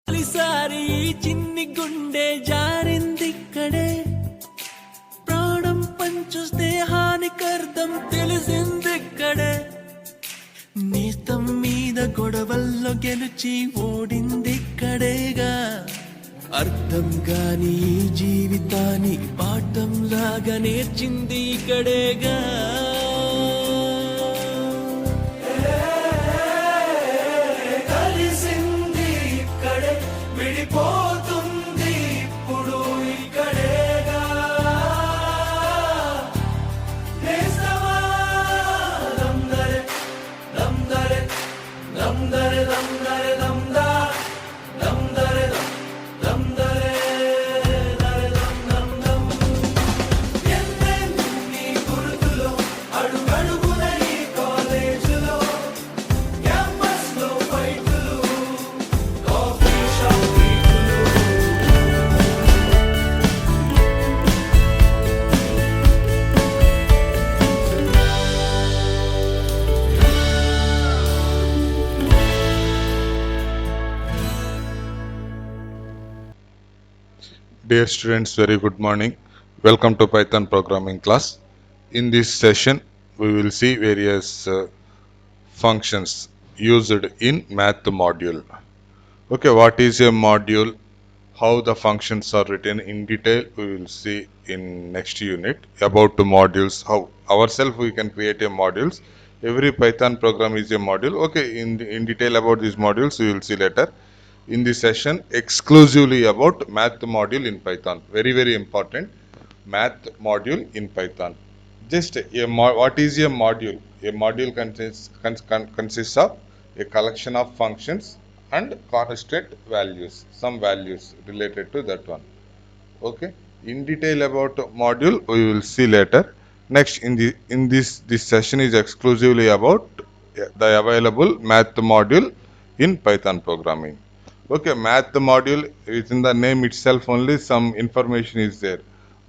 తొలిసారి చిన్ని గుండె జారిందిక్కడే ప్రాణం పంచు స్నేహానికర్థం తెలిసిందిక్కడే నేస్తం మీద గొడవల్లో గెలిచి ఓడిందిక్కడేగా అర్థం కాని జీవితాన్ని పాఠం లాగా నేర్చింది ఇక్కడేగా విడిపోతుంది ఇప్పుడు ఇక్కడేగా నేస్తమా దమ్దరే దమ్దరే దమ్దరే దమ్దరే దమ్దా దమ్దరే దమ్దరే దరే దమ్ దమ్ దమ్ ఎన్నెన్ని గుర్తులో అడుగడుగున ఈ కాలేజీలో క్యాంపస్లో ఫైటులు coffee shop Dear students, very good morning. Welcome to Python programming class. In this session, we will see various functions used in math module. Okay, what is a module? How the functions are written in detail, we will see in next unit. About the modules, how ourselves we can create a modules. Every Python program is a module. Okay, in detail about these modules, we will see later. In this session exclusively about math module in Python. Very, very important. Math module in Python. Just what is a module? A module consists of a collection of functions and constant values, some values related to that one. Okay. In detail about module we will see later. Next, in this session is exclusively about the available math module in Python programming. Okay, math module, within the name itself only some information is there.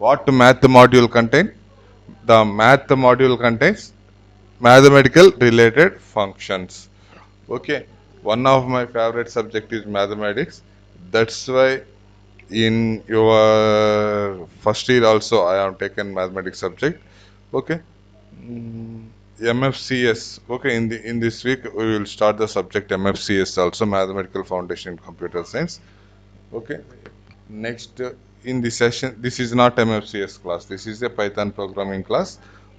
What math module contain? The math module contains mathematical related functions. Okay, one of my favorite subject is mathematics. That's why in your first year also I have taken mathematics subject. Okay. MFCS. Okay, in this week we will start the subject MFCS also, Mathematical Foundation in Computer Science. Okay. Next, in this session, this is not MFCS class. This is a Python programming class.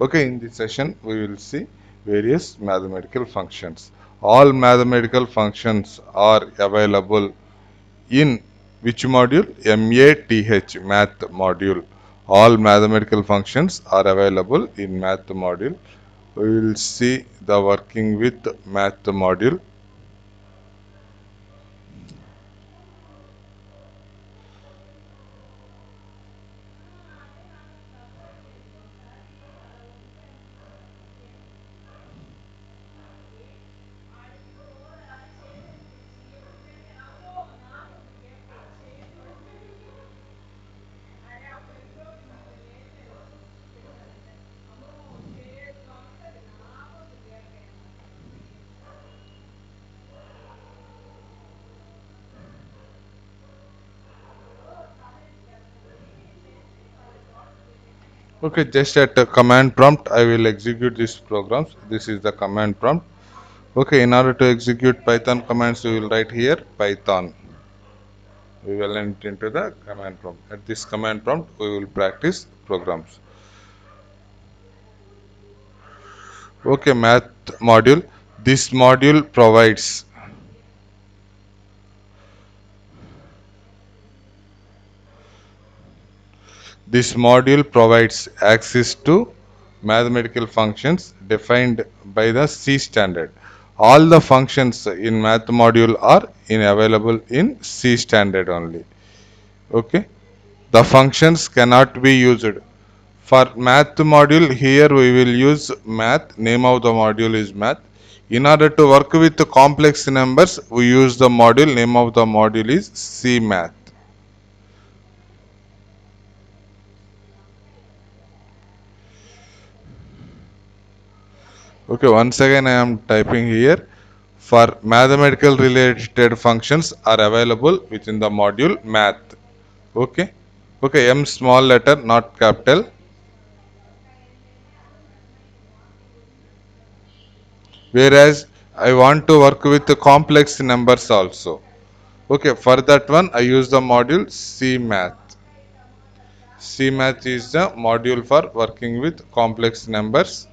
Okay, in this session we will see various mathematical functions. All mathematical functions are available in which module? MATH, math module. All mathematical functions are available in math module. We will see the working with math module. Okay, just at a command prompt, I will execute these programs. This is the command prompt. Okay, in order to execute Python commands, we will write here Python. We will enter into the command prompt. At this command prompt, we will practice programs. Okay, math module. This module provides access to mathematical functions defined by the C standard. All the functions in math module are available in C standard only. Okay. The functions cannot be used. For math module, here we will use math. Name of the module is math. In order to work with the complex numbers, we use the module. Name of the module is C math. Okay, once again I am typing here. for mathematical related functions are available within the module math. Okay. Okay, M small letter, not capital. Whereas I want to work with the complex numbers also. Okay, for that one I use the module C math. C math is the module for working with complex numbers.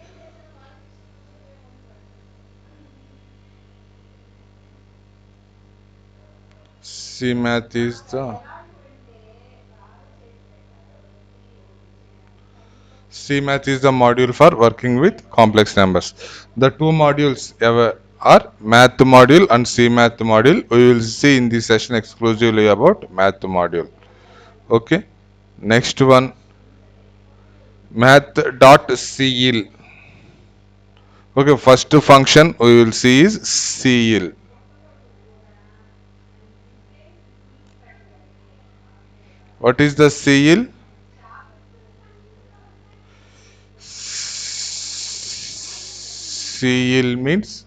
C math is the C math is the module for working with complex numbers. The two modules are math module and C math module. We will see in this session exclusively about math module. Okay. Next one, math.ceil. Okay, first function we will see is ceil. What is the ceil? Ceil means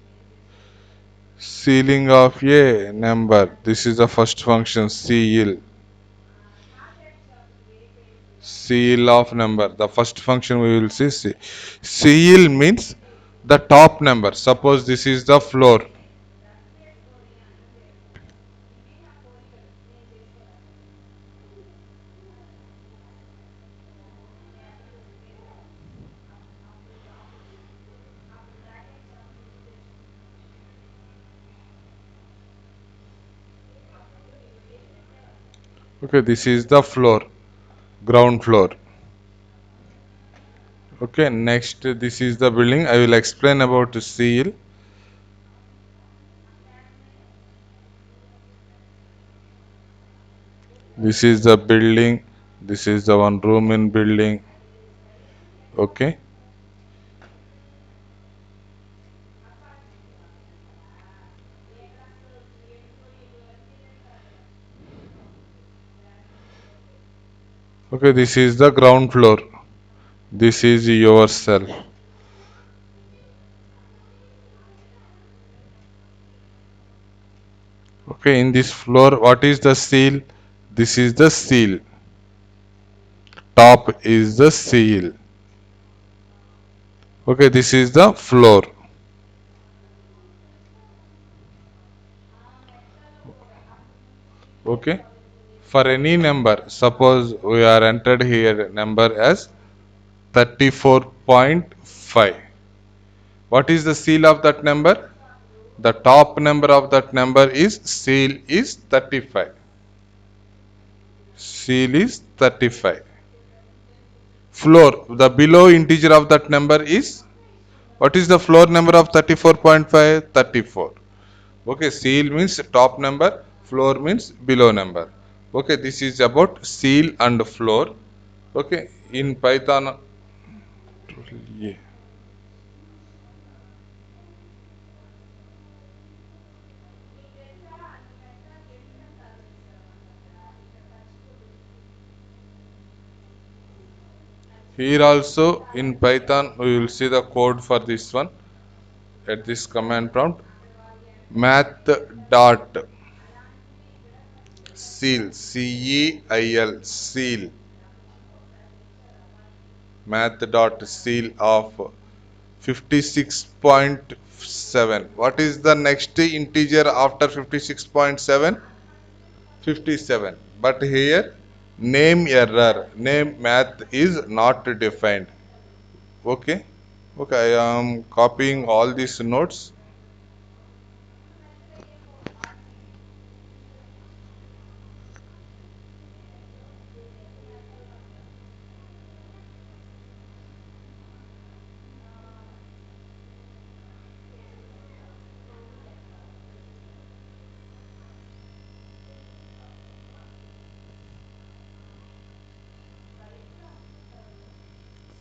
ceiling of a number. This is the first function, ceil. Ceil of number. The first function we will see. Ceil means the top number. Suppose this is the floor. Okay, this is the floor, ground floor. Okay, next this is the building. I will explain about the ceil. This is the building. This is the one room in building. Okay. Okay, this is the ground floor. This is yourself. Okay, in this floor, what is the seal? This is the seal. Top is the seal. Okay, this is the floor. Okay. For any number, suppose we are entered here number as 34.5. What is the seal of that number? The top number of that number is seal is 35. Seal is 35. Floor, the below integer of that number is, what is the floor number of 34.5? 34. Okay, seal means top number, floor means below number. Okay, this is about seal and floor. Okay, in Python. Yeah. Here also in Python we will see the code for this one at this command prompt. Math dot seal, CEIL, seal. Math dot seal of 56.7. What is the next integer after 56.7? 57. But here name error, name math is not defined. Okay. Okay, I am copying all these notes.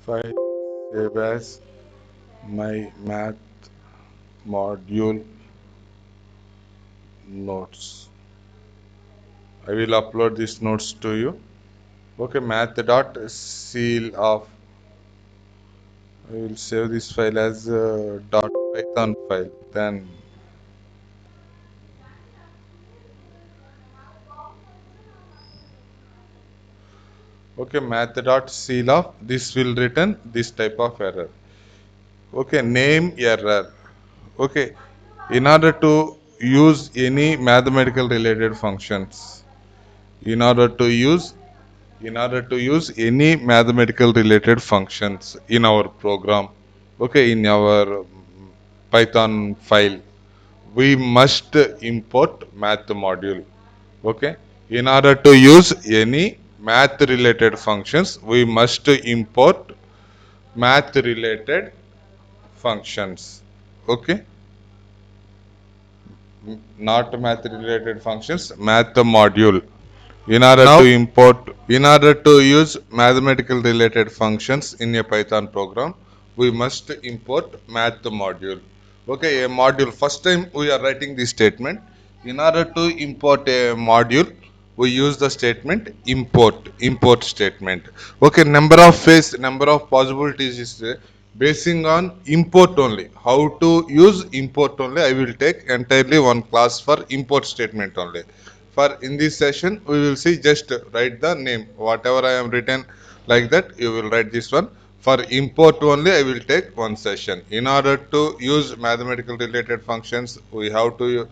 File save as my math module notes. I will upload these notes to you. Okay, math dot seal of. I will save this file as dot Python file. Then Okay, math dot celof, this will return this type of error. Okay, name error. Okay, in order to use any mathematical related functions, in order to use any mathematical related functions in our program, okay, in our Python file, we must import math module. Okay, in order to use any math related functions, we must import math related functions. Okay, not math related functions, math module. In order to import, in order to use mathematical related functions in a Python program, we must import math module. Okay, a module. First time we are writing this statement. In order to import a module, we use the statement import statement. Okay, number of phase, number of possibilities is basing on import only. How to use import only? I will take entirely one class for import statement only. For in this session, we will see just write the name. Whatever I am written like that, you will write this one. For import only, I will take one session. In order to use mathematical related functions, we have to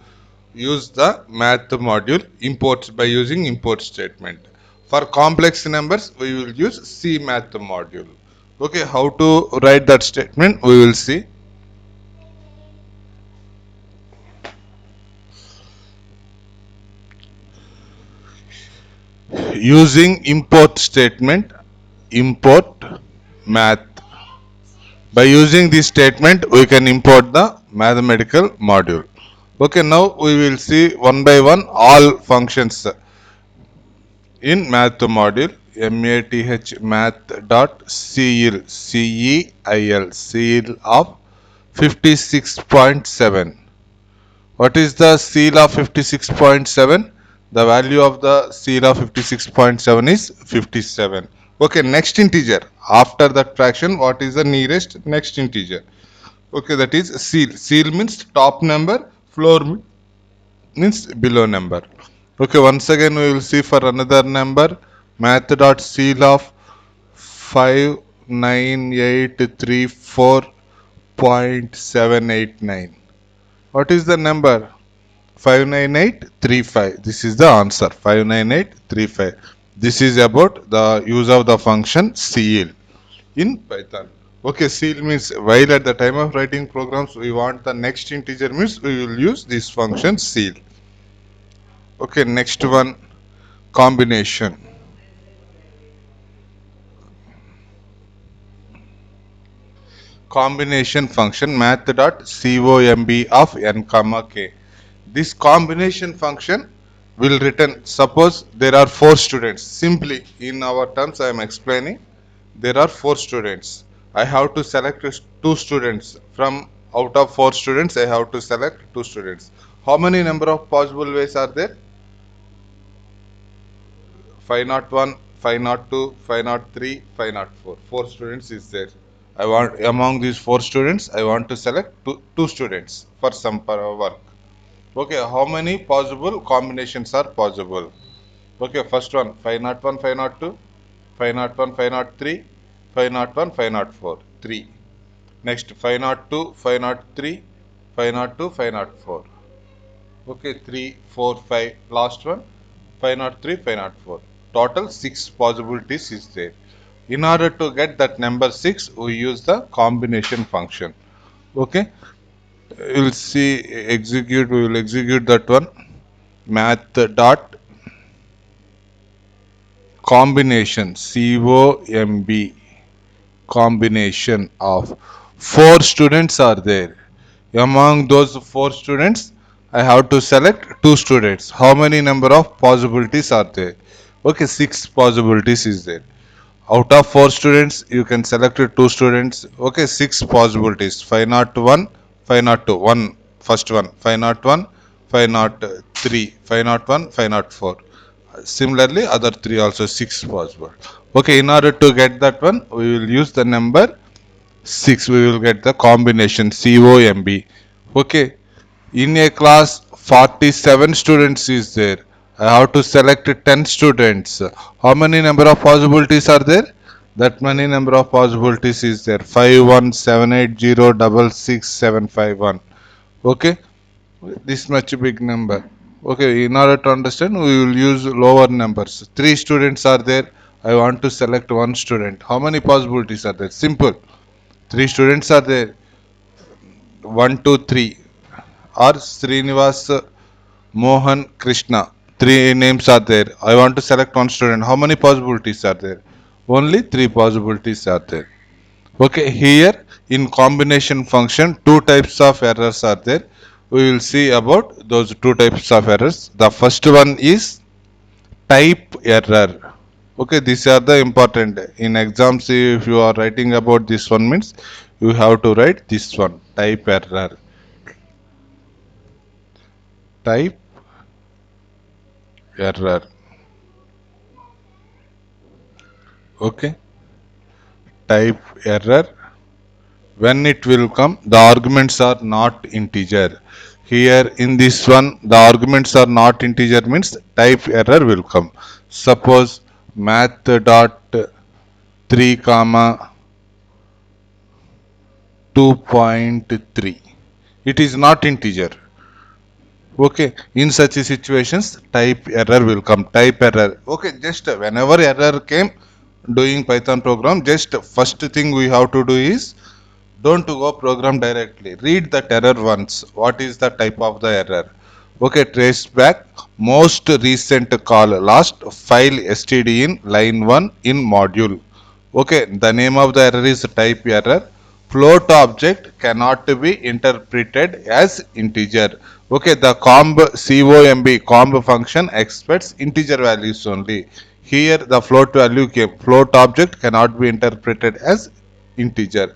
use the math module imports by using import statement. For complex numbers, we will use C math module. Okay, how to write that statement, we will see. Using import statement, import math. By using this statement, we can import the mathematical module. Okay, now we will see one by one all functions in math module. Math.ceil of 56.7. What is the seal of 56.7? The value of the seal of 56.7 is 57. Okay, next integer. After that fraction, what is the nearest next integer? Okay, that is seal. Seal means top number, floor means below number. Okay, once again we will see for another number. Math.seal of 59834.789. What is the number? 59835. This is the answer. 59835. This is about the use of the function ceil in Python. Okay, ceil means while at the time of writing programs we want the next integer means we will use this function ceil. Okay, next one, combination. Combination function math.comb of n comma k. This combination function will return, suppose there are 4 students. Simply in our terms I am explaining, there are 4 students. I have to select 2 students. From out of 4 students, I have to select 2 students. How many number of possible ways are there? 501, 502, 503, 504. 4 students is there. I want among these 4 students, I want to select two students for some work. Okay, how many possible combinations are possible? Okay, first one 501, 502, 501, 503, 501, 504. 3. Next 502, 503, 502, 504. Okay, 3, 4, 5. Last one 503, 504. Total 6 possibilities is there. In order to get that number 6, we use the combination function. Okay, we'll see execute. We will execute that one. Math dot combination comb combination of 4 students are there. Among those 4 students, I have to select 2 students. How many number of possibilities are there? Okay, 6 possibilities is there. Out of 4 students, you can select 2 students. Okay, 6 possibilities. 501, 502. One first one. 501, 503, 501, 504. Similarly, other 3 also 6 possible. Okay, in order to get that one, we will use the number 6. We will get the combination comb. Okay, in a class 47 students is there. I have to select 10 students. How many number of possibilities are there? That many number of possibilities is there. 51780666751. Okay, this much big number. Okay, in order to understand, we will use lower numbers. Three students are there. I want to select one student. How many possibilities are there? Simple. Three students are there. One, two, three. Or Srinivas, Mohan, Krishna. Three names are there. I want to select one student. How many possibilities are there? Only three possibilities are there. Okay, here in combination function, two types of errors are there. We will see about those two types of errors. The first one is type error. Okay, these are the important. In exams, if you are writing about this one means you have to write this one, type error. Type error. Okay, type error. When it will come, the arguments are not integer. Here in this one, the arguments are not integer means type error will come. Suppose math dot 3 comma 2.3, it is not integer. Okay, in such situations type error will come. Type error, okay, just whenever error came doing Python program, just first thing we have to do is don't go program directly. Read that error once. What is the type of the error? Okay, trace back most recent call last file std in line 1 in module. Okay, the name of the error is type error. Float object cannot be interpreted as integer. Okay, the comb function expects integer values only. Here the float value came. Float object cannot be interpreted as integer.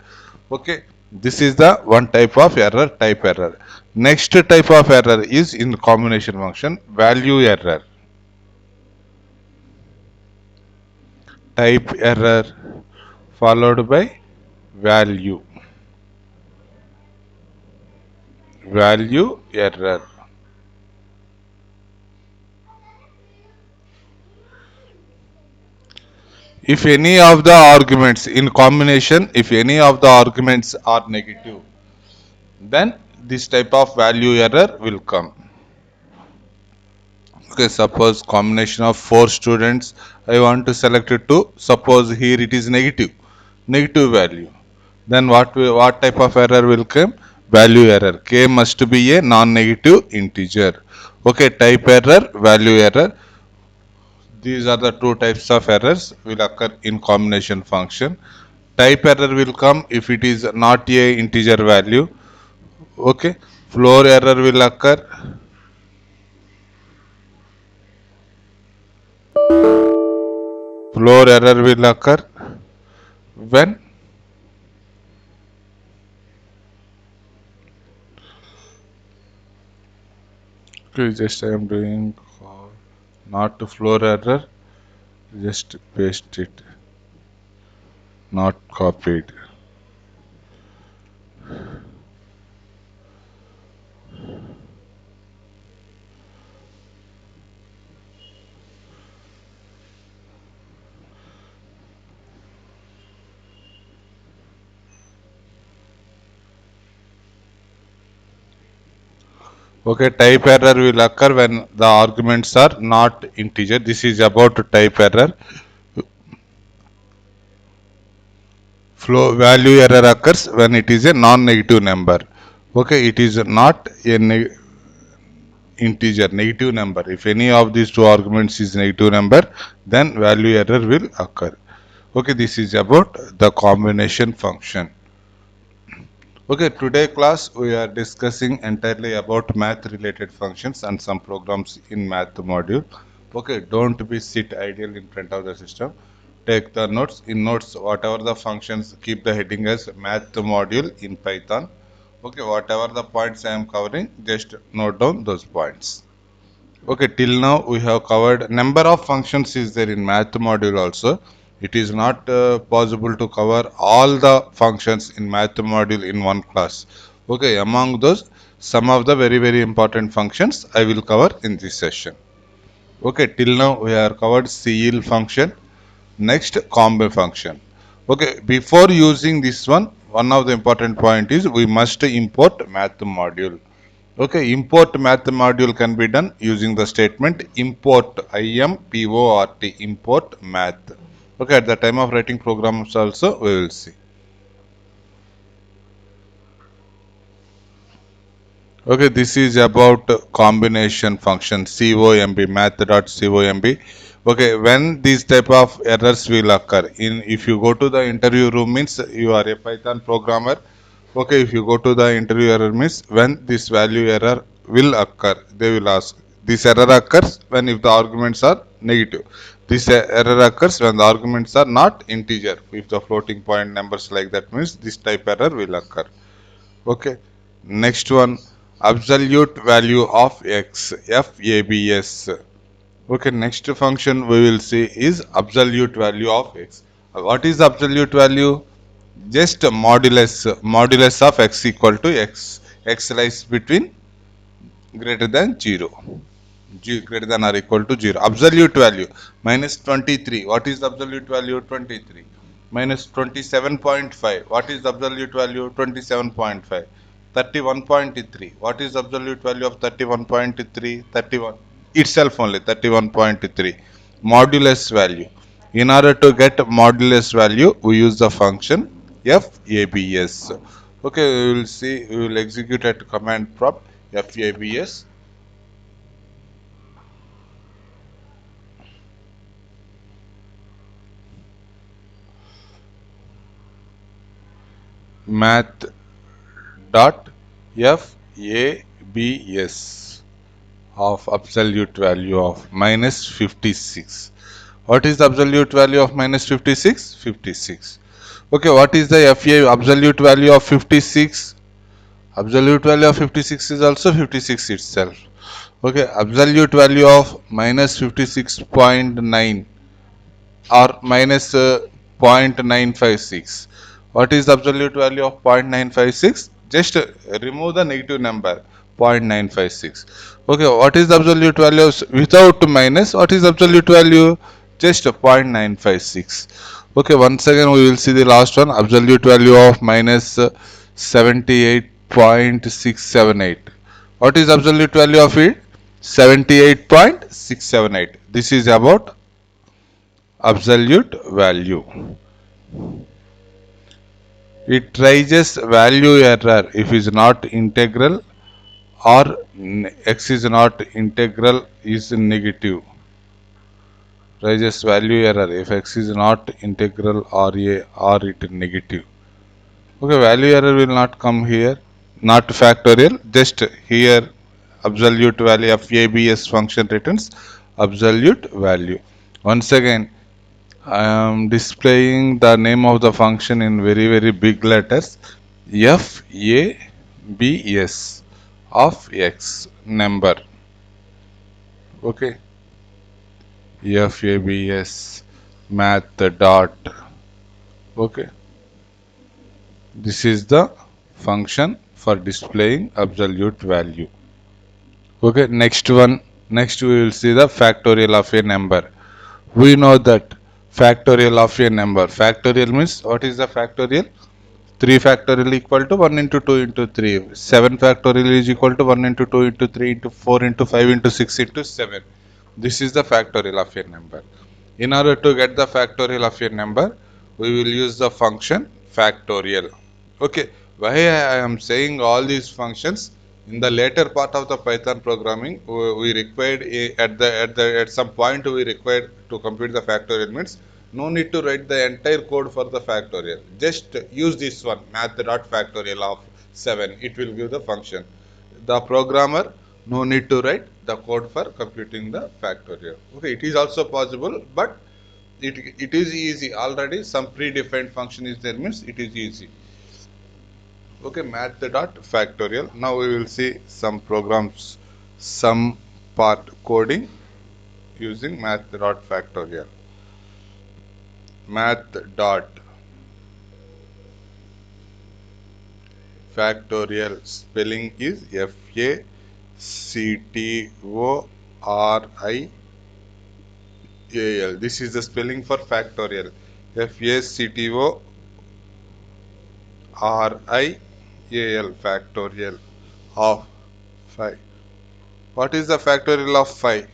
Okay, this is the one type of error, type error. Next type of error is in combination function, value error. Type error followed by value. Value error. If any of the arguments in combination, if any of the arguments are negative, then this type of value error will come. Okay, suppose combination of four students, I want to select it to, suppose here it is negative value. Then what type of error will come? Value error. K must be a non-negative integer. Okay, type error, value error. These are the two types of errors will occur in combination function. Type error will come if it is not a integer value. Okay, floor error will occur. Floor error will occur when okay, just I am doing not floor error, just paste it, not copied. Okay, type error will occur when the arguments are not integer. This is about type error. Flow value error occurs when it is a non-negative number. Okay, it is not a integer, negative number. If any of these two arguments is negative number, then value error will occur. Okay, this is about the combination function. Okay, today class we are discussing entirely about math related functions and some programs in math module. Okay, don't be sit idle in front of the system. Take the notes. In notes, whatever the functions, keep the heading as math module in Python. Okay, whatever the points I am covering, just note down those points. Okay, till now we have covered number of functions is there in math module also. It is not possible to cover all the functions in math module in one class. Okay, among those, some of the very important functions I will cover in this session. Okay, till now we have covered CEL function. Next, comb function. Okay, before using this one of the important point is we must import math module. Okay, import math module can be done using the statement import import import math. Okay, at the time of writing programs also we will see. Okay, this is about combination function COMB math.comb. Okay, when these type of errors will occur in, if you go to the interview room means you are a Python programmer. Okay, if you go to the interview error means when this value error will occur, they will ask. This error occurs when if the arguments are negative. This error occurs when the arguments are not integer. If the floating point numbers like that means this type error will occur. Okay. Next one, absolute value of x, FABS. Okay, next function we will see is absolute value of x. What is absolute value? Just modulus of x equal to x. X lies between greater than 0. Greater than or equal to 0. Absolute value minus 23. What is the absolute value? 23. Minus 27.5. What is the absolute value? 27.5. 31.3. What is the absolute value of 31.3? 31. Itself only 31.3. Modulus value. In order to get modulus value, we use the function FABS. Okay, we will see, we will execute at command prompt FABS math dot FABS of absolute value of minus 56. What is the absolute value of minus 56? 56. Okay, what is the FA absolute value of 56? Absolute value of 56 is also 56 itself. Okay, absolute value of minus 56.9 or minus 0.956. What is the absolute value of 0.956? Just remove the negative number 0.956. Okay, what is the absolute value without minus? What is absolute value? Just 0.956. Okay, once again we will see the last one, absolute value of minus 78.678. What is absolute value of it? 78.678. This is about absolute value. It raises value error if is not integral or x is not integral is negative. Raises value error if x is not integral or it negative. Okay, value error will not come here, not factorial, just here absolute value of FABS function returns absolute value. Once again, I am displaying the name of the function in very big letters FABS of x number. Okay, FABS math dot. Okay, this is the function for displaying absolute value. Okay, next one. Next we will see the factorial of a number. We know that factorial of a number. Factorial means what is the factorial? 3 factorial equal to 1 into 2 into 3. 7 factorial is equal to 1 into 2 into 3 into 4 into 5 into 6 into 7. This is the factorial of a number. In order to get the factorial of a number, we will use the function factorial. Okay, why I am saying all these functions? In the later part of the Python programming, we required at some point we required to compute the factorial means no need to write the entire code for the factorial. Just use this one math.factorial of 7. It will give the function. The programmer no need to write the code for computing the factorial. Okay, it is also possible, but it is easy. Already some predefined function is there means it is easy. Okay, math dot factorial. Now we will see some programs, some part coding using math dot factorial. Math dot factorial spelling is FACTORIAL. A-L. This is the spelling for factorial. F-A-C-T-O-R-I-A-L, factorial of 5. What is the factorial of 5?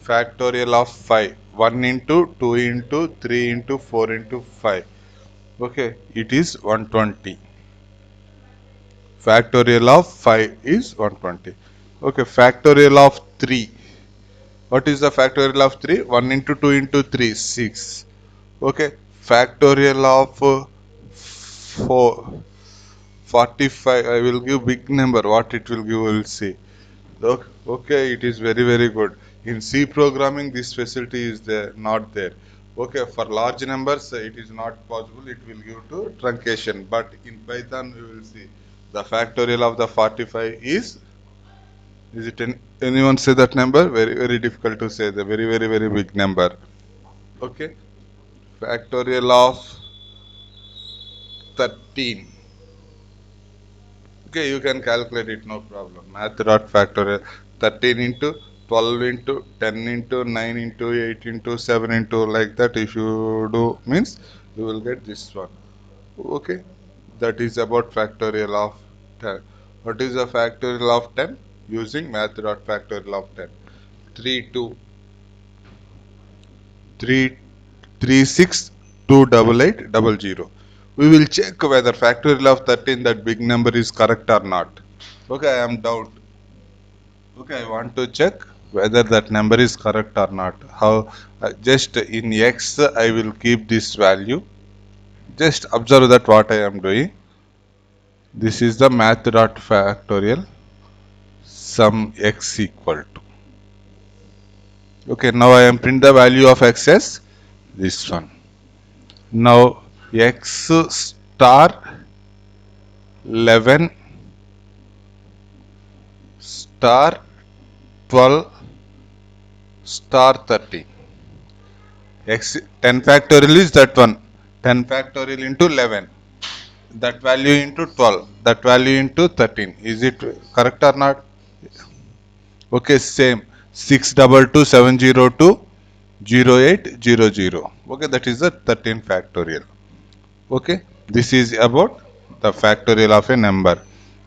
Factorial of 5. 1 into 2 into 3 into 4 into 5. Okay, it is 120. Factorial of 5 is 120. Okay, factorial of 3. What is the factorial of 3? 1 into 2 into 3, 6. Okay, factorial of 4, 45. I will give big number. What it will give, we will see. Okay, it is very, very good. In C programming, this facility is there, not there. Okay, for large numbers, it is not possible. It will give to truncation. But in Python, we will see the factorial of the 45 is it anyone say that number? Very, very difficult to say. The very, very, very big number. Okay, factorial of 13. Okay, you can calculate it, no problem. Math dot factorial 13 into 12 into 10 into 9 into 8 into 7 into like that. If you do means you will get this one. Okay, that is about factorial of 10. What is the factorial of 10? Using math dot factorial of 10. 3 2 3 3 6 2 8 8 0. We will check whether factorial of 13, that big number, is correct or not. Okay, I am doubt. Okay, I want to check whether that number is correct or not. How? Just in x I will keep this value. Just observe that what I am doing. This is the math dot factorial sum x equal to. Okay, now I am print the value of x as this one. Now x star 11 star 12 star 30. X 10 factorial is that one. 10 factorial into 11. That value into 12. That value into 13. Is it correct or not? Okay, same. 622702080. Okay, that is the 13 factorial. Okay, this is about the factorial of a number.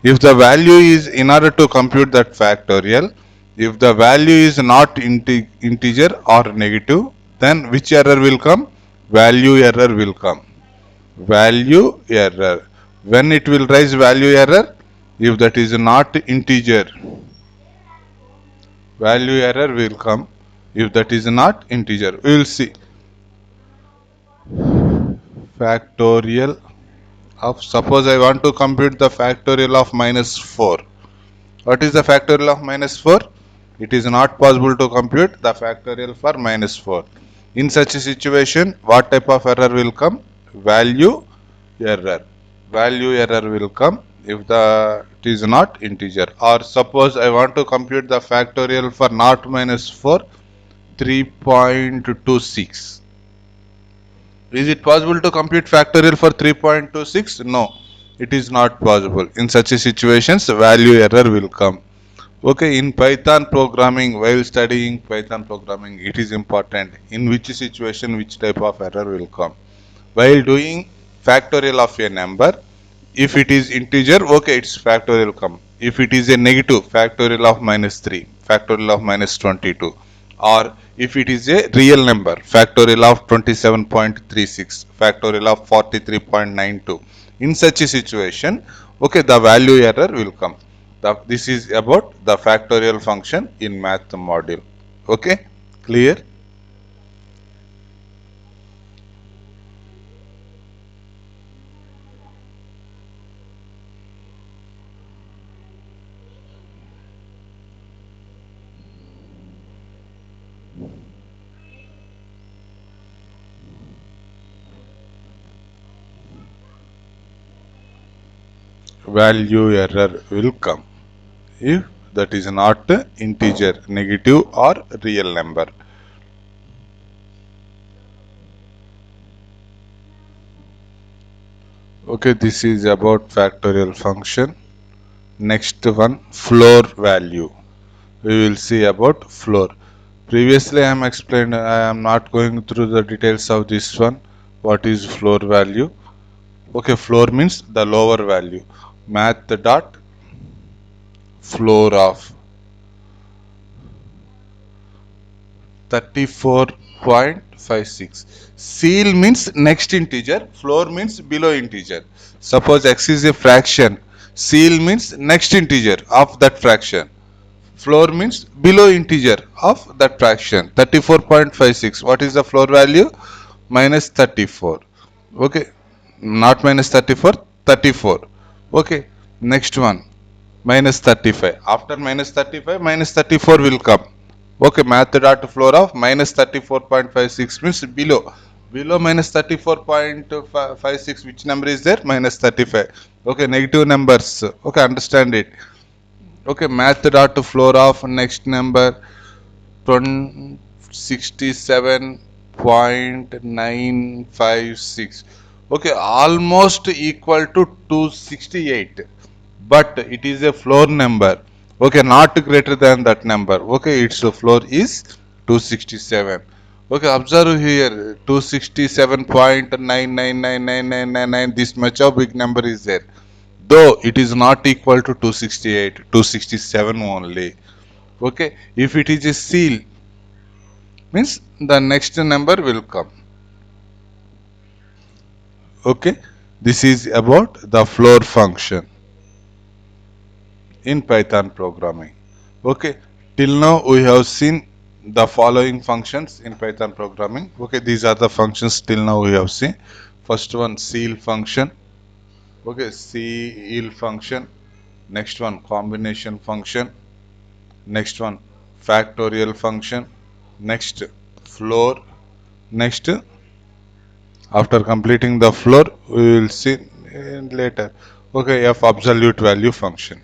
If the value is, in order to compute that factorial, if the value is not integer or negative, then which error will come? Value error will come. Value error. When it will rise value error? If that is not integer, value error will come. If that is not integer, we will see. Factorial of, suppose I want to compute the factorial of minus 4. What is the factorial of minus 4? It is not possible to compute the factorial for minus 4. In such a situation, what type of error will come? Value error. Value error will come if it is not integer. Or suppose I want to compute the factorial for not minus 4, 3.26. Is it possible to compute factorial for 3.26? No, it is not possible. In such a situations, value error will come. Okay, in Python programming, while studying Python programming, it is important in which situation which type of error will come. While doing factorial of a number, if it is integer, okay, its factorial come. If it is a negative, factorial of minus 3, factorial of minus 22. Or if it is a real number, factorial of 27.36, factorial of 43.92. In such a situation, okay, the value error will come. This is about the factorial function in math module. Okay, clear? Value error will come if that is not integer, negative or real number. Okay, this is about factorial function. Next one, floor value. We will see about floor. Previously I am explained, I am not going through the details of this one. What is floor value? Okay, floor means the lower value. Math dot floor of 34.56. Ceil means next integer, floor means below integer. Suppose x is a fraction, ceil means next integer of that fraction. Floor means below integer of that fraction. 34.56. What is the floor value? Minus 34. Okay, not minus 34, 34. Okay, next one, minus 35. After minus 35, minus 34 will come. Okay, math dot floor of minus 34.56 means below. Below minus 34.56, which number is there? Minus 35. Okay, negative numbers. Okay, understand it. Okay, math dot floor of next number 67.956. Okay, almost equal to 268, but it is a floor number. Okay, not greater than that number. Okay, its floor is 267. Okay, observe here 267.9999999. This much of big number is there, though it is not equal to 268, 267 only. Okay, if it is a seal, means the next number will come. Okay, this is about the floor function in Python programming. Okay, till now we have seen the following functions in Python programming. Okay, these are the functions till now we have seen. First one, ceil function. Okay, ceil function. Next one, combination function. Next one, factorial function. Next, floor. Next, after completing the floor, we will see later. Okay, f absolute value function.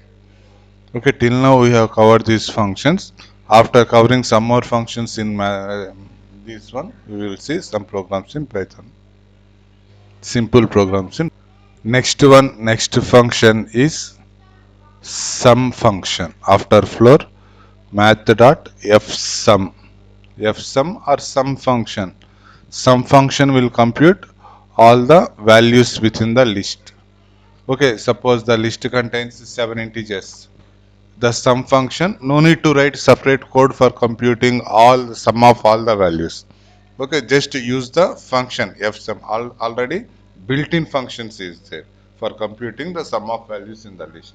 Okay, till now we have covered these functions. After covering some more functions in this one, we will see some programs in Python. Simple programs in. Next one, next function is sum function. After floor, math dot f sum. F sum or sum function. Sum function will compute all the values within the list. Okay, suppose the list contains 7 integers. The sum function, no need to write separate code for computing all the sum of all the values. Okay, just use the function f sum. Already built-in functions is there for computing the sum of values in the list.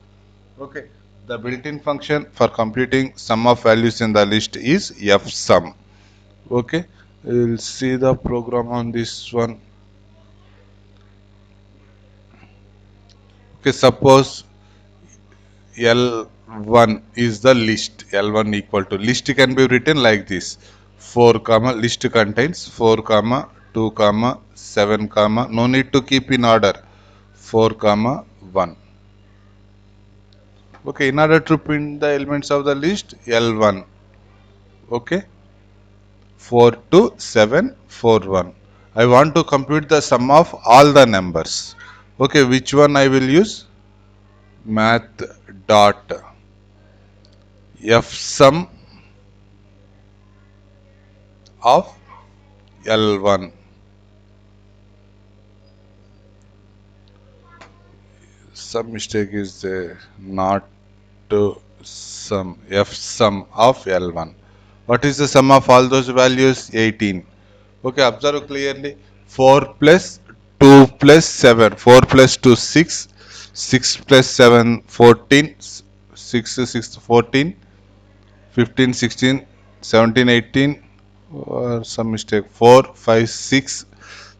Okay, the built-in function for computing sum of values in the list is f sum. Okay, we'll see the program on this one. Okay, suppose L1 is the list. L1 equal to list can be written like this. 4 comma list contains 4 comma 2 comma 7 comma, no need to keep in order, 4 comma 1. Okay, in order to print the elements of the list, L1. Okay, 4 to 7 4 1. I want to compute the sum of all the numbers. Okay, which one I will use? Math dot f sum of L1. Some mistake is there, not sum, f sum of L1. What is the sum of all those values? 18. Okay, observe clearly. 4 plus 2 plus 7. 4 plus 2, 6. 6 plus 7, 14. 6, 6, 14. 15, 16, 17, 18. Or some mistake. 4, 5, 6.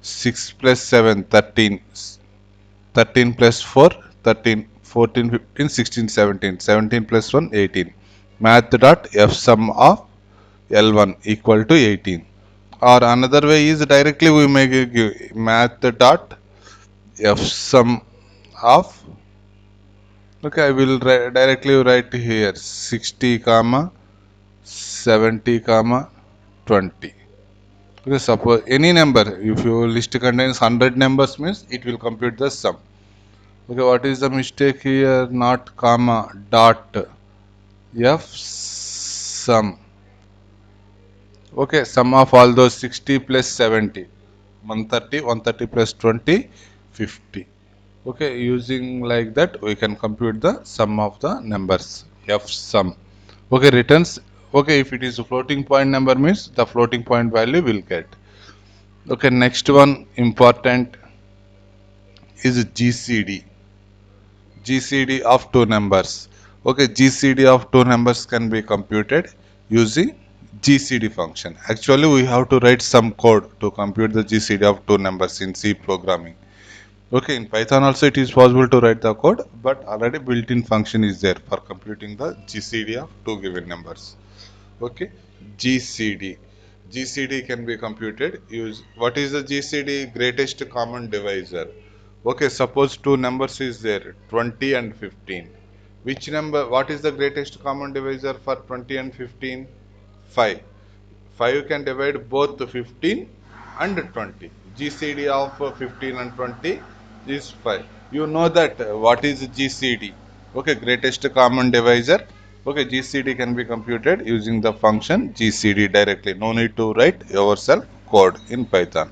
6 plus 7, 13. 13 plus 4, 13, 14, 15, 16, 17. 17 plus 1, 18. Math dot f sum of L1 equal to 18. Or another way is directly we may give math dot f sum of, okay, I will directly write here 60 comma 70 comma 20. Okay, suppose any number, if your list contains 100 numbers means it will compute the sum. Okay, what is the mistake here? Not comma, dot f sum. Okay, sum of all those 60 plus 70. 130, 130 plus 20, 50. Okay, using like that, we can compute the sum of the numbers. F sum. Okay, returns. Okay, if it is a floating point number means the floating point value will get. Okay, next one important is GCD. GCD of two numbers. Okay, GCD of two numbers can be computed using GCD function. Actually, we have to write some code to compute the GCD of two numbers in C programming. Okay, in Python also it is possible to write the code, but already built-in function is there for computing the GCD of two given numbers. Okay, GCD. GCD can be computed. Use what is the GCD? Greatest common divisor. Okay, suppose two numbers is there, 20 and 15. Which number? What is the greatest common divisor for 20 and 15? 5. 5 can divide both the 15 and 20. GCD of 15 and 20 is 5. You know that what is GCD? Okay, greatest common divisor. Okay, GCD can be computed using the function GCD directly. No need to write yourself code in Python.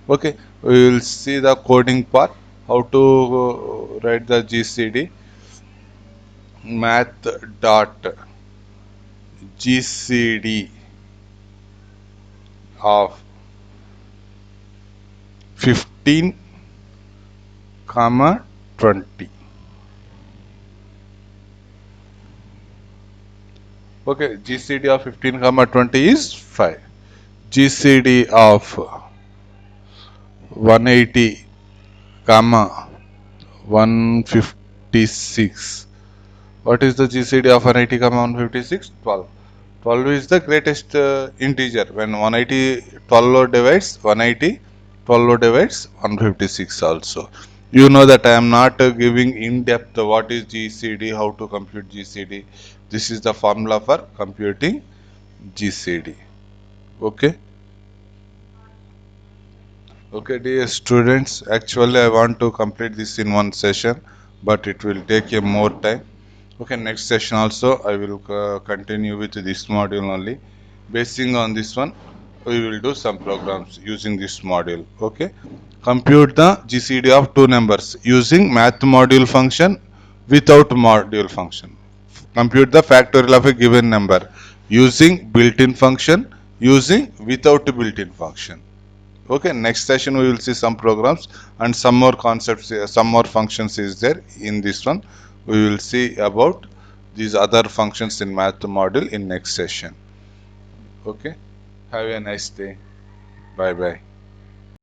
Okay, we will see the coding part. How to write the GCD. Math dot GCD of 15 comma 20. Okay, GCD of 15 comma 20 is 5. GCD of 180 comma 156. What is the GCD of 180 comma 156? 12. 12 is the greatest integer. When 180 12 divides 180, 12 divides 156 also. You know that I am not giving in depth what is GCD, how to compute GCD. This is the formula for computing GCD. Okay. Okay, dear students, actually I want to complete this in one session, but it will take a more time. Okay, next session also I will continue with this module only. Basing on this one, we will do some programs using this module. Okay, compute the GCD of two numbers using math module function without module function. Compute the factorial of a given number using built-in function, using without built-in function. Okay, next session we will see some programs and some more concepts, some more functions is there in this one. We will see about these other functions in math module in next session. Okay, have a nice day. Bye bye.